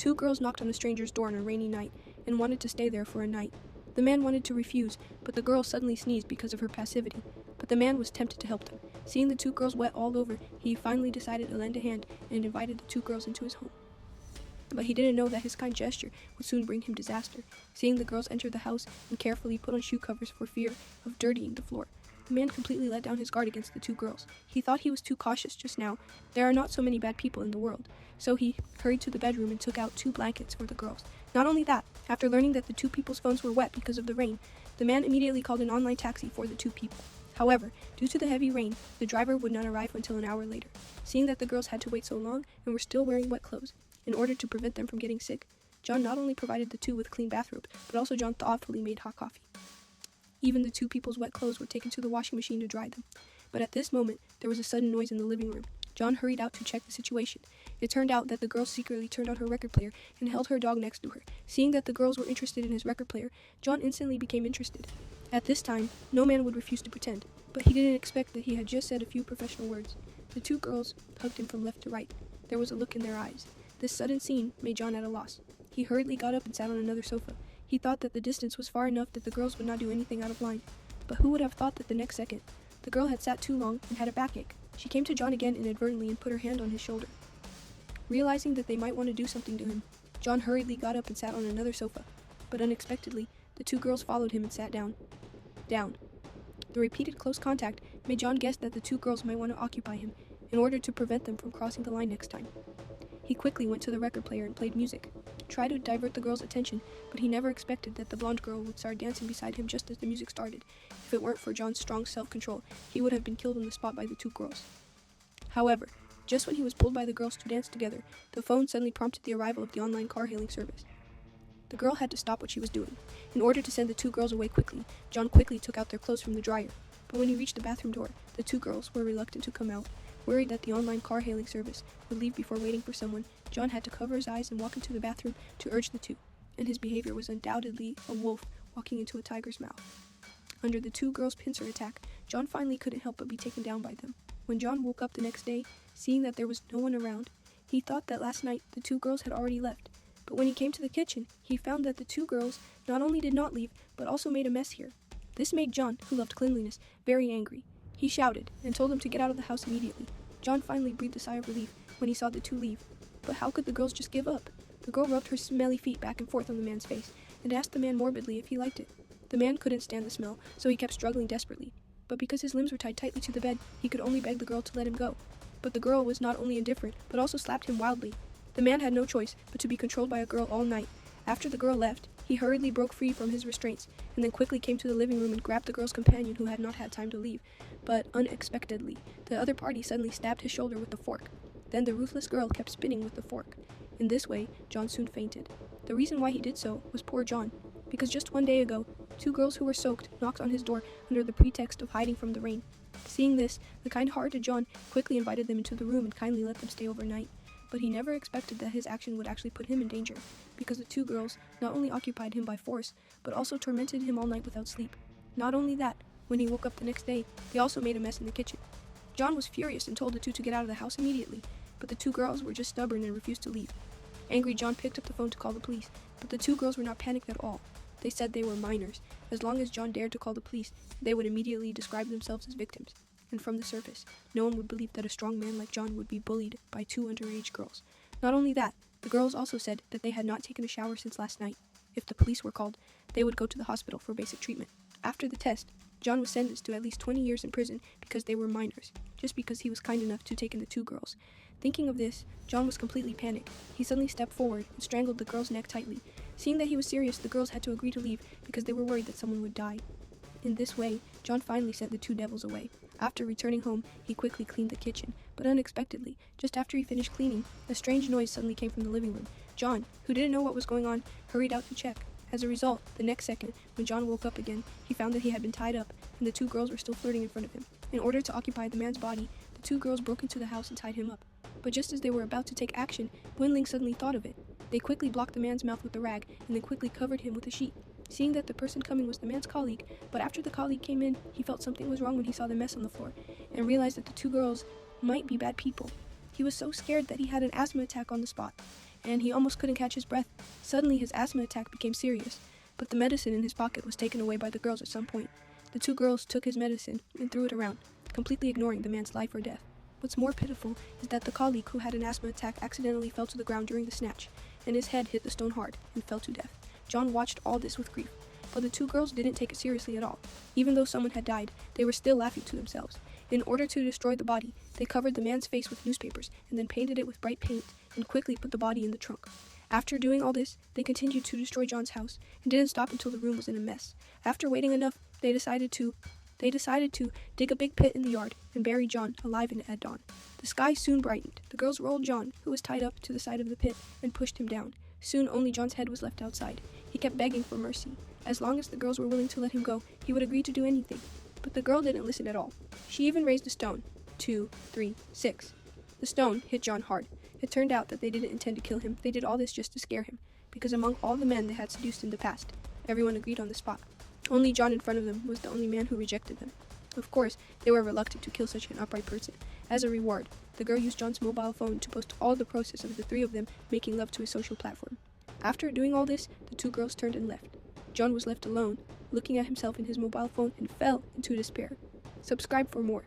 Two girls knocked on a stranger's door on a rainy night and wanted to stay there for a night. The man wanted to refuse, but the girl suddenly sneezed because of her passivity. But the man was tempted to help them. Seeing the two girls wet all over, he finally decided to lend a hand and invited the two girls into his home. But he didn't know that his kind gesture would soon bring him disaster. Seeing the girls enter the house and carefully put on shoe covers for fear of dirtying the floor, the man completely let down his guard against the two girls. He thought he was too cautious just now. There are not so many bad people in the world. So he hurried to the bedroom and took out 2 blankets for the girls. Not only that, after learning that the 2 people's phones were wet because of the rain, the man immediately called an online taxi for the 2 people. However, due to the heavy rain, the driver would not arrive until an hour later. Seeing that the girls had to wait so long and were still wearing wet clothes, in order to prevent them from getting sick, John not only provided the 2 with clean bathrobes, but also John thoughtfully made hot coffee. Even the 2 people's wet clothes were taken to the washing machine to dry them. But at this moment, there was a sudden noise in the living room. John hurried out to check the situation. It turned out that the girl secretly turned on her record player and held her dog next to her. Seeing that the girls were interested in his record player, John instantly became interested. At this time, no man would refuse to pretend, but he didn't expect that he had just said a few professional words. The 2 girls hugged him from left to right. There was a look in their eyes. This sudden scene made John at a loss. He hurriedly got up and sat on another sofa. He thought that the distance was far enough that the girls would not do anything out of line. But who would have thought that the next second, the girl had sat too long and had a backache. She came to John again inadvertently and put her hand on his shoulder. Realizing that they might want to do something to him, John hurriedly got up and sat on another sofa. But unexpectedly, the 2 girls followed him and sat down. The repeated close contact made John guess that the 2 girls might want to occupy him in order to prevent them from crossing the line next time. He quickly went to the record player and played music, tried to divert the girls' attention, but he never expected that the blonde girl would start dancing beside him just as the music started. If it weren't for John's strong self-control, he would have been killed on the spot by the 2 girls. However, just when he was pulled by the girls to dance together, the phone suddenly prompted the arrival of the online car-hailing service. The girl had to stop what she was doing. In order to send the 2 girls away quickly, John quickly took out their clothes from the dryer. But when he reached the bathroom door, the 2 girls were reluctant to come out. Worried that the online car-hailing service would leave before waiting for someone, John had to cover his eyes and walk into the bathroom to urge the 2, and his behavior was undoubtedly a wolf walking into a tiger's mouth. Under the 2 girls' pincer attack, John finally couldn't help but be taken down by them. When John woke up the next day, seeing that there was no one around, he thought that last night the 2 girls had already left. But when he came to the kitchen, he found that the 2 girls not only did not leave, but also made a mess here. This made John, who loved cleanliness, very angry. He shouted and told them to get out of the house immediately. John finally breathed a sigh of relief when he saw the 2 leave. But how could the girls just give up? The girl rubbed her smelly feet back and forth on the man's face and asked the man morbidly if he liked it. The man couldn't stand the smell, so he kept struggling desperately. But because his limbs were tied tightly to the bed, he could only beg the girl to let him go. But the girl was not only indifferent, but also slapped him wildly. The man had no choice but to be controlled by a girl all night. After the girl left, he hurriedly broke free from his restraints, and then quickly came to the living room and grabbed the girl's companion who had not had time to leave. But unexpectedly, the other party suddenly stabbed his shoulder with a fork. Then the ruthless girl kept spinning with the fork. In this way, John soon fainted. The reason why he did so was poor John, because just one day ago, 2 girls who were soaked knocked on his door under the pretext of hiding from the rain. Seeing this, the kind-hearted John quickly invited them into the room and kindly let them stay overnight. But he never expected that his action would actually put him in danger, because the 2 girls not only occupied him by force, but also tormented him all night without sleep. Not only that, when he woke up the next day, they also made a mess in the kitchen. John was furious and told the 2 to get out of the house immediately, but the 2 girls were just stubborn and refused to leave. Angry, John picked up the phone to call the police, but the 2 girls were not panicked at all. They said they were minors. As long as John dared to call the police, they would immediately describe themselves as victims. And from the surface, no one would believe that a strong man like John would be bullied by 2 underage girls. Not only that, the girls also said that they had not taken a shower since last night. If the police were called, they would go to the hospital for basic treatment. After the test, John was sentenced to at least 20 years in prison because they were minors, just because he was kind enough to take in the 2 girls. Thinking of this, John was completely panicked. He suddenly stepped forward and strangled the girl's neck tightly. Seeing that he was serious, the girls had to agree to leave because they were worried that someone would die. In this way, John finally sent the 2 devils away. After returning home, he quickly cleaned the kitchen, but unexpectedly, just after he finished cleaning, a strange noise suddenly came from the living room. John, who didn't know what was going on, hurried out to check. As a result, the next second, when John woke up again, he found that he had been tied up, and the 2 girls were still flirting in front of him. In order to occupy the man's body, the 2 girls broke into the house and tied him up. But just as they were about to take action, Winling suddenly thought of it. They quickly blocked the man's mouth with a rag, and then quickly covered him with a sheet. Seeing that the person coming was the man's colleague, but after the colleague came in, he felt something was wrong when he saw the mess on the floor, and realized that the 2 girls might be bad people. He was so scared that he had an asthma attack on the spot. and he almost couldn't catch his breath. Suddenly, his asthma attack became serious, but the medicine in his pocket was taken away by the girls at some point. The two girls took his medicine and threw it around, completely ignoring the man's life or death. What's more pitiful is that the colleague who had an asthma attack accidentally fell to the ground during the snatch, and his head hit the stone hard and fell to death. John watched all this with grief, but the two girls didn't take it seriously at all. Even though someone had died, they were still laughing to themselves. In order to destroy the body, they covered the man's face with newspapers and then painted it with bright paint and quickly put the body in the trunk. After doing all this, they continued to destroy John's house and didn't stop until the room was in a mess. After waiting enough, they decided to dig a big pit in the yard and bury John alive in it at dawn. The sky soon brightened. The girls rolled John, who was tied up, to the side of the pit and pushed him down. Soon only John's head was left outside. He kept begging for mercy. As long as the girls were willing to let him go, he would agree to do anything. But the girl didn't listen at all. She even raised a stone. 2, 3, 6. The stone hit John hard. It turned out that they didn't intend to kill him. They did all this just to scare him, because among all the men they had seduced in the past, everyone agreed on the spot. Only John in front of them was the only man who rejected them. Of course, they were reluctant to kill such an upright person. As a reward, the girl used John's mobile phone to post all the process of the three of them making love to a social platform. After doing all this, the two girls turned and left. John was left alone, looking at himself in his mobile phone, and fell into despair. Subscribe for more.